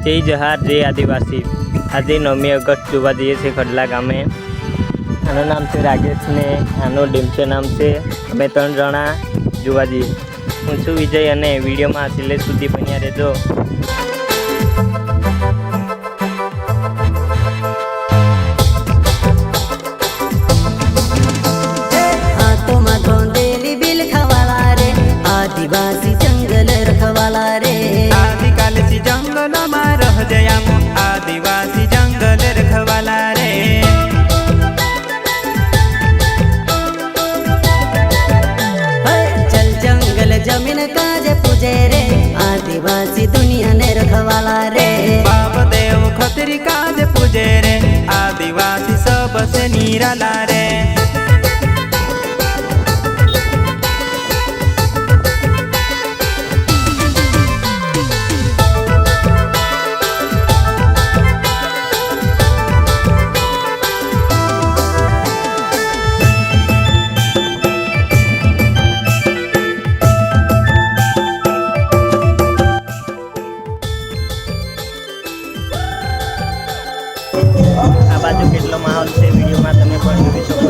जय जहार जय आदिवासी। आज 9 ऑगस्ट जोवा जઈએ છીએ ખડલા ગામે। આનું નામ છે રાકેશ ને આનું ડીમચો નામ છે। અમે 3 જણા જોવા જઈએ। હું છું વિજય અને વિડીયોમાં છેલ્લે સુધી બન્યા રહેજો। आदिवासी जंगल रखवाला रे, आदिकालसी जंगल में रह जयामो। आदिवासी जंगल रखवाला रे, चल जंगल जमीन काजे पूजे रे। आदिवासी दुनिया ने रखवाला रे, बाप देव खतरी काज पूजे रे। आदिवासी सबसे निराला रे। આ બાજુ કેટલો માહોલ છે વિડીયોમાં તમે પણ જોઈ શકો।